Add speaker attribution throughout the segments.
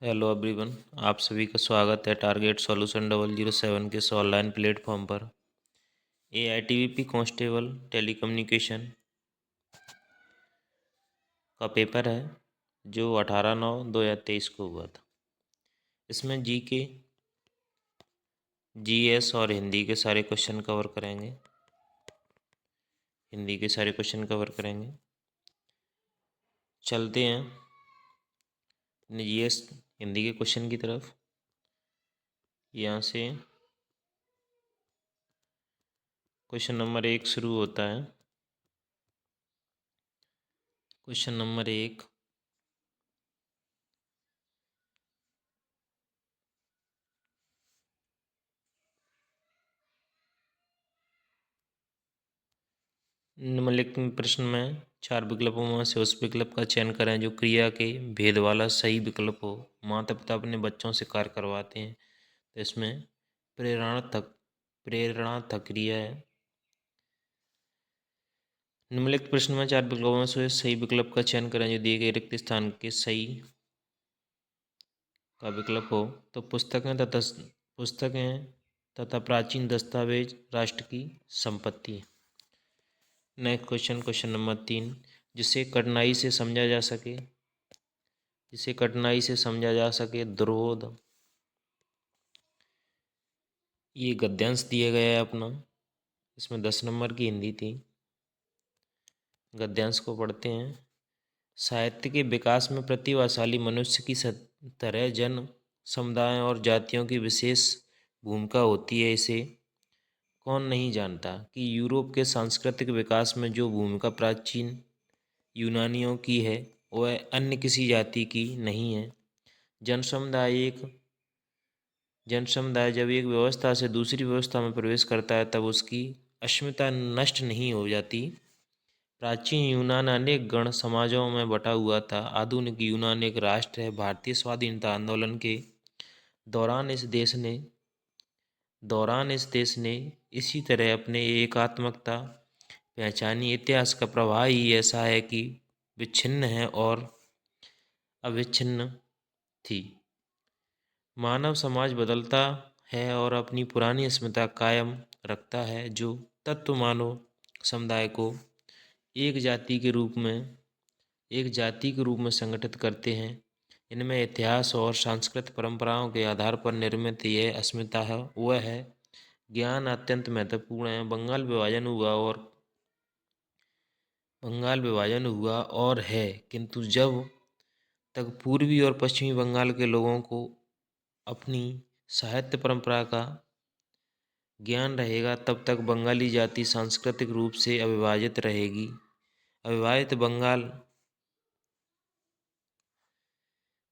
Speaker 1: Hello everyone. आप सभी का स्वागत है टारगेट सॉल्यूशन 007 के इस ऑनलाइन प्लेटफॉर्म पर। AITBP कांस्टेबल टेलीकम्युनिकेशन का पेपर है जो 18/9/2023 को हुआ था। इसमें GK, GS और हिंदी के सारे क्वेश्चन कवर करेंगे। चलते हैं GS हिंदी के क्वेश्चन की तरफ। यहाँ से क्वेश्चन नंबर 1 शुरू होता है। क्वेश्चन नंबर 1, निम्नलिखित प्रश्न में 4 विकल्पों में से उस विकल्प का चयन करें जो क्रिया के भेद वाला सही विकल्प हो। माता पिता अपने बच्चों से कार्य करवाते हैं, तो इसमें प्रेरणात्मक क्रिया है। निम्नलिखित प्रश्न में 4 विकल्पों में से सही विकल्प का चयन करें जो दिए गए रिक्त स्थान के सही का विकल्प हो। तो पुस्तकें तथा प्राचीन दस्तावेज राष्ट्र की संपत्ति है। नेक्स्ट क्वेश्चन नंबर 3, जिसे कठिनाई से समझा जा सके द्रोध। ये गद्यांश दिया गया है अपना, इसमें 10 नंबर की हिंदी थी। गद्यांश को पढ़ते हैं। साहित्य के विकास में प्रतिभाशाली मनुष्य की तरह जन समुदायों और जातियों की विशेष भूमिका होती है। इसे कौन नहीं जानता कि यूरोप के सांस्कृतिक विकास में जो भूमिका प्राचीन यूनानियों की है वह अन्य किसी जाति की नहीं है। जन समुदाय जब एक व्यवस्था से दूसरी व्यवस्था में प्रवेश करता है तब उसकी अस्मिता नष्ट नहीं हो जाती। प्राचीन यूनान अनेक गण समाजों में बटा हुआ था। आधुनिक यूनान एक राष्ट्र है। भारतीय स्वाधीनता आंदोलन के दौरान इस देश ने इसी तरह अपने एकात्मकता पहचानी। इतिहास का प्रवाह ही ऐसा है कि विच्छिन्न है और अविच्छिन्न थी। मानव समाज बदलता है और अपनी पुरानी अस्मिता कायम रखता है, जो तत्व मानव समुदाय को एक जाति के रूप में संगठित करते हैं। इनमें इतिहास और सांस्कृतिक परंपराओं के आधार पर निर्मित यह अस्मिता है वह है। ज्ञान अत्यंत महत्वपूर्ण है। बंगाल विभाजन हुआ और है, किंतु जब तक पूर्वी और पश्चिमी बंगाल के लोगों को अपनी साहित्य परंपरा का ज्ञान रहेगा तब तक बंगाली जाति सांस्कृतिक रूप से अविभाजित रहेगी।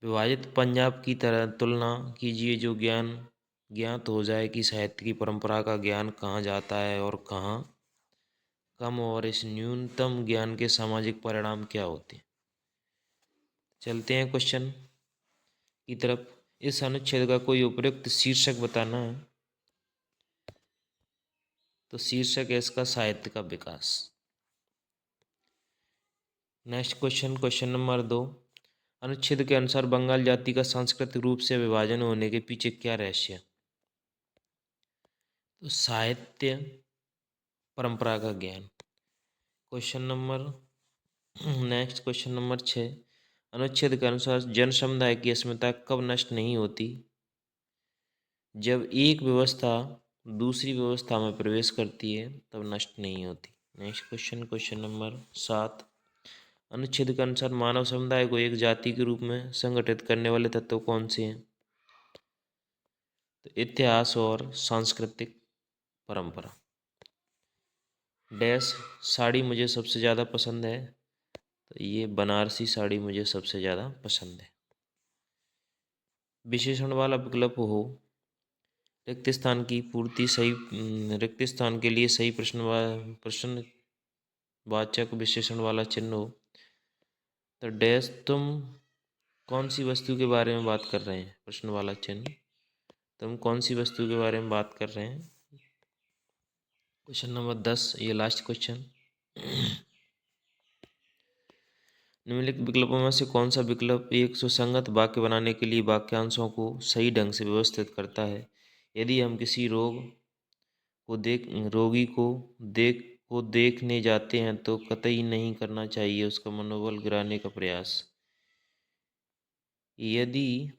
Speaker 1: विभाजित पंजाब की तरह तुलना कीजिए, जो ज्ञात हो जाए कि साहित्य की परंपरा का ज्ञान कहाँ जाता है और कहाँ कम, और इस न्यूनतम ज्ञान के सामाजिक परिणाम क्या होते हैं। चलते हैं क्वेश्चन की तरफ। इस अनुच्छेद का कोई उपयुक्त शीर्षक बताना है, तो शीर्षक है इसका साहित्य का विकास। नेक्स्ट क्वेश्चन नंबर 2, अनुच्छेद के अनुसार बंगाल जाति का सांस्कृतिक रूप से विभाजन होने के पीछे क्या रहस्य है। तो साहित्य परंपरा का ज्ञान। नेक्स्ट क्वेश्चन नंबर 6, अनुच्छेद के अनुसार जन समुदाय की अस्मिता कब नष्ट नहीं होती। जब एक व्यवस्था दूसरी व्यवस्था में प्रवेश करती है तब नष्ट नहीं होती। नेक्स्ट क्वेश्चन नंबर 7, अनुच्छेद के अनुसार मानव समुदाय को एक जाति के रूप में संगठित करने वाले तत्व कौन से हैं। तो इतिहास और सांस्कृतिक परंपरा। डैश साड़ी मुझे सबसे ज़्यादा पसंद है, तो ये बनारसी साड़ी मुझे सबसे ज़्यादा पसंद है। विशेषण वाला विकल्प हो। रिक्त स्थान के लिए सही प्रश्नवाचक विशेषण वाला चिन्ह हो। तो डैश तुम कौन सी वस्तु के बारे में बात कर रहे हैं, प्रश्न वाला चिन्ह, तुम कौन सी वस्तु के बारे में बात कर रहे हैं। क्वेश्चन नंबर 10, ये लास्ट क्वेश्चन। निम्नलिखित विकल्पों में से कौन सा विकल्प एक सुसंगत वाक्य बनाने के लिए वाक्यांशों को सही ढंग से व्यवस्थित करता है? यदि हम किसी रोगी को देखने जाते हैं तो कतई नहीं करना चाहिए उसका मनोबल गिराने का प्रयास। यदि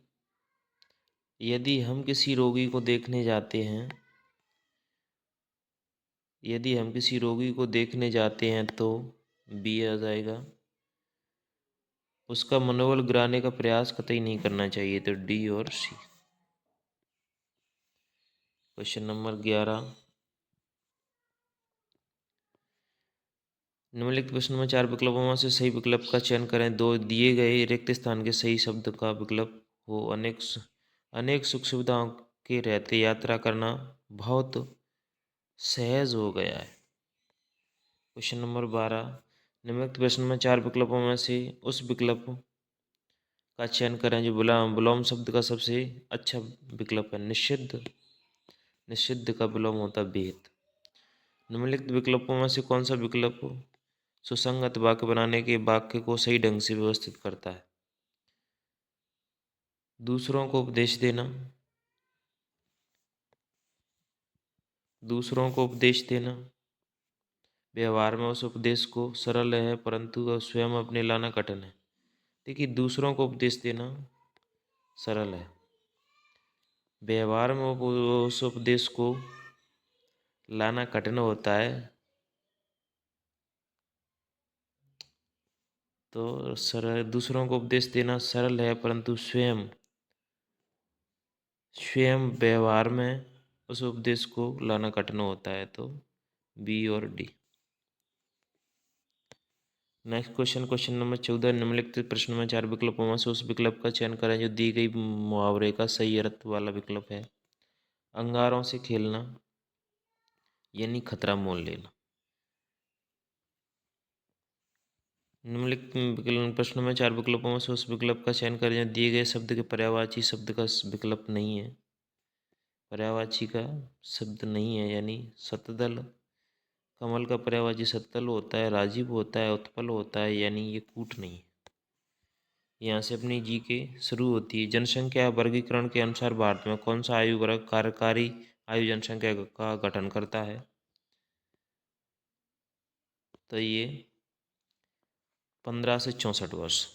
Speaker 1: यदि हम किसी रोगी को देखने जाते हैं यदि हम किसी रोगी को देखने जाते हैं तो बी आ जाएगा। उसका मनोबल गिराने का प्रयास कतई नहीं करना चाहिए, तो डी और सी। Question number 11। निम्नलिखित प्रश्न में 4 विकल्पों में से सही विकल्प का चयन करें। दो दिए गए रिक्त स्थान के सही शब्द का विकल्प हो। अनेक सुख सुविधाओं के रहते यात्रा करना बहुत सहज हो गया है। Question number 12। निम्नलिखित प्रश्न में 4 विकल्पों में से उस विकल्प का चयन करें जो विलोम शब्द का सबसे अच्छा विकल्प है। निषिद्ध का विलोम होता है विहित। निम्नलिखित विकल्पों में से कौन सा विकल्प सुसंगत वाक्य बनाने के वाक्य को सही ढंग से व्यवस्थित करता है? दूसरों को उपदेश देना। व्यवहार में उस उपदेश को सरल है परंतु स्वयं अपने लाना कठिन है। देखिए, दूसरों को उपदेश देना सरल है, व्यवहार में उस उपदेश को लाना कठिन होता है। तो दूसरों को उपदेश देना सरल है परंतु स्वयं व्यवहार में उस उपदेश को लाना कठिन होता है, तो बी और डी। Next question number 14। निम्नलिखित प्रश्न में 4 विकल्पों में से उस विकल्प का चयन करें जो दी गई मुहावरे का सही अर्थ वाला विकल्प है। अंगारों से खेलना यानी खतरा मोल लेना। निम्नलिखित प्रश्न में 4 विकल्पों में से उस विकल्प का चयन करें जो दिए गए शब्द के पर्यायवाची शब्द का विकल्प नहीं है। पर्यायवाची का शब्द नहीं है, यानी शतदल। कमल का पर्यायवाची शतदल होता है, राजीव होता है, उत्पल होता है, यानी ये कूट नहीं है। यहाँ से अपनी जीके शुरू होती है। जनसंख्या वर्गीकरण के अनुसार भारत में कौन सा आयु वर्ग कार्यकारी आयु जनसंख्या का गठन करता है? तो ये 15 से 64 वर्ष।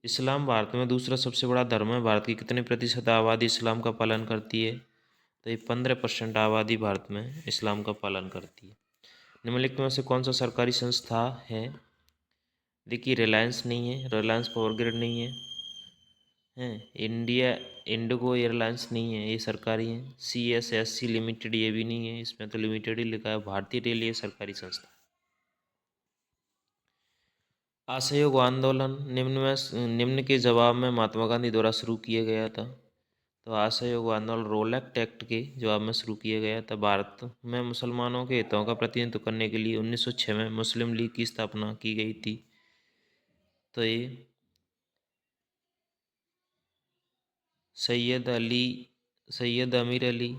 Speaker 1: इस्लाम भारत में दूसरा सबसे बड़ा धर्म है। भारत की कितने प्रतिशत आबादी इस्लाम का पालन करती है? तो ये 15% आबादी भारत में इस्लाम का पालन करती है। निम्नलिखित में से कौन सा सरकारी संस्था है? देखिए, रिलायंस नहीं है, रिलायंस पावर ग्रिड नहीं है, इंडिया इंडिगो एयरलाइंस नहीं है, ये सरकारी है। CSSC लिमिटेड ये भी नहीं है, इसमें तो लिमिटेड ही लिखा है। भारतीय रेल ये सरकारी संस्था। असहयोग आंदोलन निम्न के जवाब में महात्मा गांधी द्वारा शुरू किया गया था। तो असहयोग आंदोलन रोलैक्ट एक्ट के जवाब में शुरू किया गया था। भारत में मुसलमानों के हितों का प्रतिनिधित्व करने के लिए 1906 में मुस्लिम लीग की स्थापना की गई थी। तो ये सैयद अमीर अली,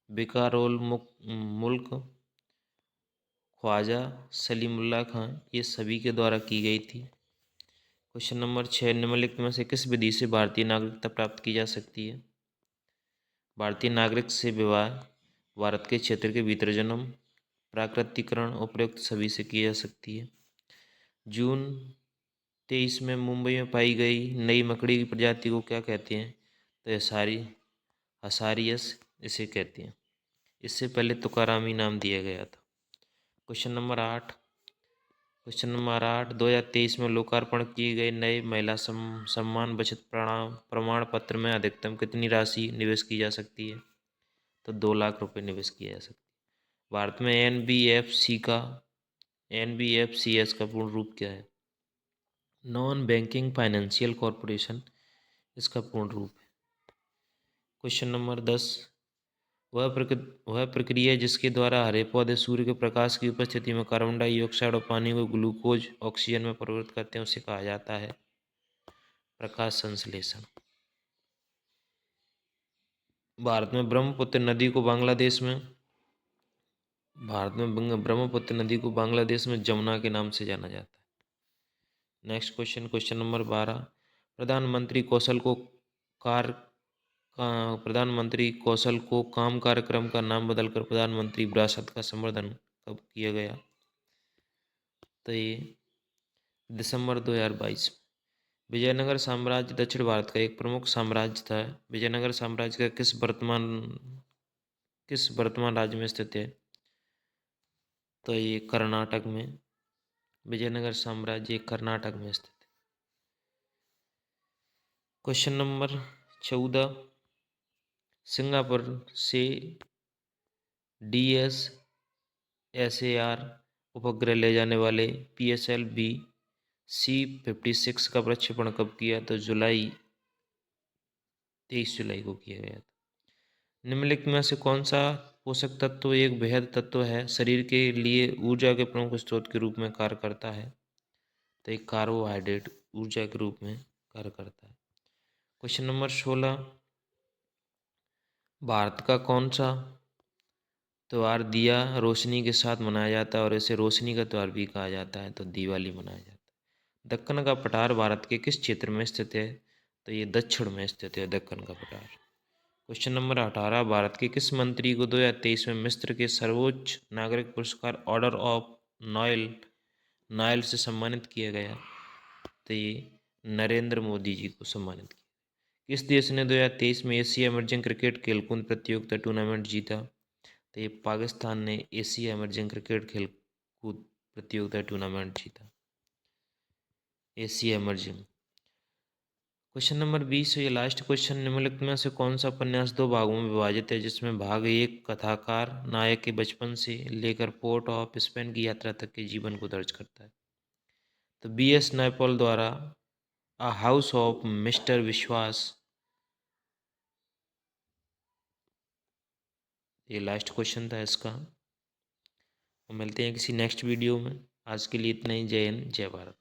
Speaker 1: बिकारुल मुल्क, ख्वाजा सलीमुल्लाह खां, ये सभी के द्वारा की गई थी। Question number 6। निम्नलिखित में से किस विधि से भारतीय नागरिकता प्राप्त की जा सकती है? भारतीय नागरिक से विवाह, भारत के क्षेत्र के भीतर जन्म, प्राकृतिकरण, उपयुक्त सभी से की जा सकती है। जून 23 में मुंबई में पाई गई नई मकड़ी की प्रजाति को क्या कहते हैं? तो हसारियस इसे कहते हैं। इससे पहले तुकारामी नाम दिया गया था। क्वेश्चन नंबर 8 2023 में लोकार्पण किए गए नए महिला सम्मान बचत प्रमाण पत्र में अधिकतम कितनी राशि निवेश की जा सकती है? तो 2 लाख रुपए निवेश किया जा सकती है। भारत में NBFCS का पूर्ण रूप क्या है? नॉन बैंकिंग फाइनेंशियल कॉरपोरेशन इसका पूर्ण रूप है। Question number 10। वह प्रक्रिया जिसके द्वारा हरे पौधे सूर्य के प्रकाश की उपस्थिति में कार्बन डाइऑक्साइड और पानी को ग्लूकोज ऑक्सीजन में परिवर्तित करते हैं उसे कहा जाता है प्रकाश संश्लेषण। भारत में ब्रह्मपुत्र नदी को बांग्लादेश में जमुना के नाम से जाना जाता है। नेक्स्ट क्वेश्चन नंबर 12, प्रधानमंत्री कौशल को काम कार्यक्रम का नाम बदलकर प्रधानमंत्री विरासत का संवर्धन कब किया गया? तो ये दिसंबर 2022। विजयनगर साम्राज्य दक्षिण भारत का एक प्रमुख साम्राज्य था। विजयनगर साम्राज्य का किस वर्तमान राज्य में स्थित है? तो ये कर्नाटक में। विजयनगर साम्राज्य कर्नाटक में स्थित है। क्वेश्चन नंबर 14, सिंगापुर से DSSAR उपग्रह ले जाने वाले PSLV C56 का प्रक्षेपण कब किया? तो 23 जुलाई को किया गया था। निम्नलिखित में से कौन सा पोषक तत्व एक बेहद तत्व है, शरीर के लिए ऊर्जा के प्रमुख स्रोत के रूप में कार्य करता है? तो एक कार्बोहाइड्रेट ऊर्जा के रूप में कार्य करता है। क्वेश्चन नंबर 16, भारत का कौन सा त्यौहार दिया रोशनी के साथ मनाया जाता है और इसे रोशनी का त्यौहार भी कहा जाता है? तो दिवाली मनाया जाता है। दक्कन का पठार भारत के किस क्षेत्र में स्थित है? तो ये दक्षिण में स्थित है दक्कन का पठार। क्वेश्चन नंबर 18, भारत के किस मंत्री को 2023 में मिस्र के सर्वोच्च नागरिक पुरस्कार ऑर्डर ऑफ नाइल से सम्मानित किया गया? तो ये नरेंद्र मोदी जी को सम्मानित किया। किस देश ने 2023 में एशिया इमर्जिंग क्रिकेट खेलकूद प्रतियोगिता टूर्नामेंट जीता? तो ये पाकिस्तान ने एशिया इमर्जिंग क्रिकेट खेलकूद प्रतियोगिता टूर्नामेंट जीता। Asia emerging. क्वेश्चन नंबर 20 है ये लास्ट क्वेश्चन, निम्नलिखित में से कौन सा उपन्यास दो भागों में विभाजित है, जिसमें भाग एक कथाकार नायक के बचपन से लेकर पोर्ट ऑफ स्पेन की यात्रा तक के जीवन को दर्ज करता है? तो BS नैपॉल द्वारा अ हाउस ऑफ मिस्टर विश्वास। ये लास्ट क्वेश्चन था इसका। मिलते हैं किसी नेक्स्ट वीडियो में। आज के लिए इतना ही। जय हिंद, जय भारत।